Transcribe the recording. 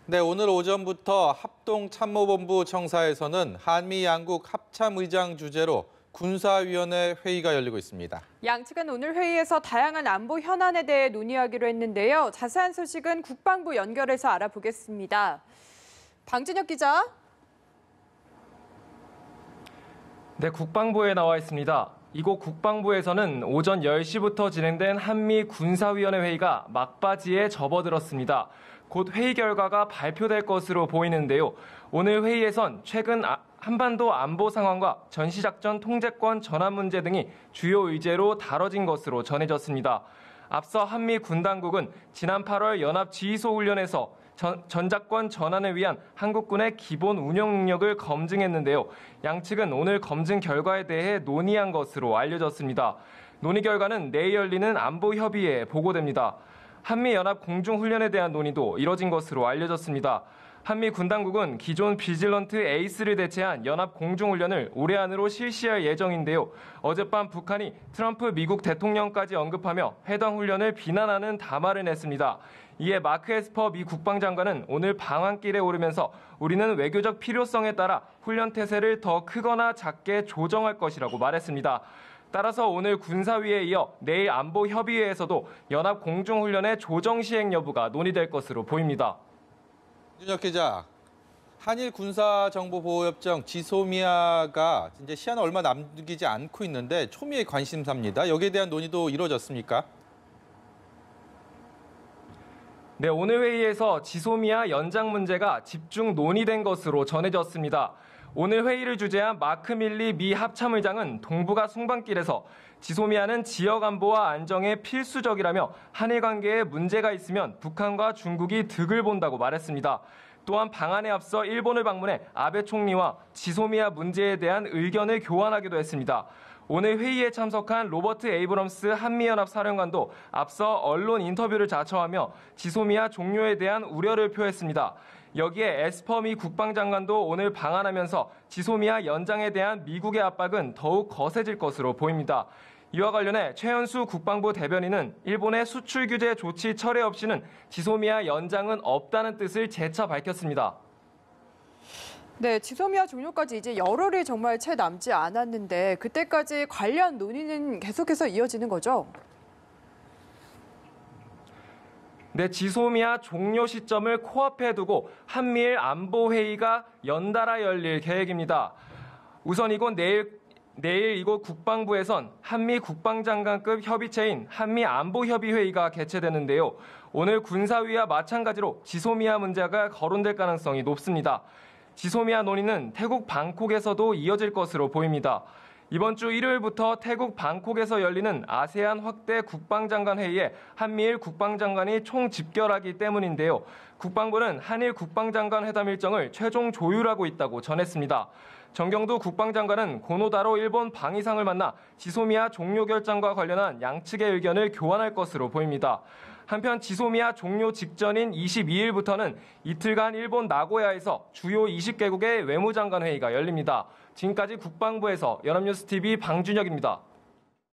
네, 오늘 오전부터 합동참모본부 청사에서는 한미 양국 합참의장 주재로 군사위원회 회의가 열리고 있습니다. 양측은 오늘 회의에서 다양한 안보 현안에 대해 논의하기로 했는데요. 자세한 소식은 국방부 연결해서 알아보겠습니다. 방진혁 기자. 네, 국방부에 나와 있습니다. 이곳 국방부에서는 오전 10시부터 진행된 한미 군사위원회 회의가 막바지에 접어들었습니다. 곧 회의 결과가 발표될 것으로 보이는데요. 오늘 회의에선 최근 한반도 안보 상황과 전시작전 통제권 전환 문제 등이 주요 의제로 다뤄진 것으로 전해졌습니다. 앞서 한미 군 당국은 지난 8월 연합지휘소 훈련에서 전작권 전환을 위한 한국군의 기본 운영 능력을 검증했는데요. 양측은 오늘 검증 결과에 대해 논의한 것으로 알려졌습니다. 논의 결과는 내일 열리는 안보협의회에 보고됩니다. 한미연합 공중훈련에 대한 논의도 이뤄진 것으로 알려졌습니다. 한미 군 당국은 기존 비질런트 에이스를 대체한 연합 공중훈련을 올해 안으로 실시할 예정인데요. 어젯밤 북한이 트럼프 미국 대통령까지 언급하며 해당 훈련을 비난하는 담화를 냈습니다. 이에 마크 에스퍼 미 국방장관은 오늘 방한길에 오르면서 우리는 외교적 필요성에 따라 훈련 태세를 더 크거나 작게 조정할 것이라고 말했습니다. 따라서 오늘 군사위에 이어 내일 안보협의회에서도 연합 공중훈련의 조정 시행 여부가 논의될 것으로 보입니다. 윤혁 기자, 한일 군사정보보호협정 지소미아가 이제 시한 얼마 남기지 않고 있는데 초미의 관심사입니다. 여기에 대한 논의도 이루어졌습니까? 네, 오늘 회의에서 지소미아 연장 문제가 집중 논의된 것으로 전해졌습니다. 오늘 회의를 주재한 마크 밀리 미 합참의장은 동북아 순방길에서 지소미아는 지역 안보와 안정에 필수적이라며 한일 관계에 문제가 있으면 북한과 중국이 득을 본다고 말했습니다. 또한 방한에 앞서 일본을 방문해 아베 총리와 지소미아 문제에 대한 의견을 교환하기도 했습니다. 오늘 회의에 참석한 로버트 에이브럼스 한미연합 사령관도 앞서 언론 인터뷰를 자처하며 지소미아 종료에 대한 우려를 표했습니다. 여기에 에스퍼 미 국방장관도 오늘 방한하면서 지소미아 연장에 대한 미국의 압박은 더욱 거세질 것으로 보입니다. 이와 관련해 최현수 국방부 대변인은 일본의 수출 규제 조치 철회 없이는 지소미아 연장은 없다는 뜻을 재차 밝혔습니다. 네, 지소미아 종료까지 이제 열흘이 정말 채 남지 않았는데 그때까지 관련 논의는 계속해서 이어지는 거죠? 네, 지소미아 종료 시점을 코앞에 두고 한미일 안보회의가 연달아 열릴 계획입니다. 우선 내일 이곳 국방부에선 한미 국방장관급 협의체인 한미안보협의회의가 개최되는데요. 오늘 군사위와 마찬가지로 지소미아 문제가 거론될 가능성이 높습니다. 지소미아 논의는 태국 방콕에서도 이어질 것으로 보입니다. 이번 주 일요일부터 태국 방콕에서 열리는 아세안 확대 국방장관 회의에 한미일 국방장관이 총집결하기 때문인데요. 국방부는 한일 국방장관 회담 일정을 최종 조율하고 있다고 전했습니다. 정경두 국방장관은 고노다로 일본 방위상을 만나 지소미아 종료 결정과 관련한 양측의 의견을 교환할 것으로 보입니다. 한편 지소미아 종료 직전인 22일부터는 이틀간 일본 나고야에서 주요 20개국의 외무장관 회의가 열립니다. 지금까지 국방부에서 연합뉴스TV 방준혁입니다.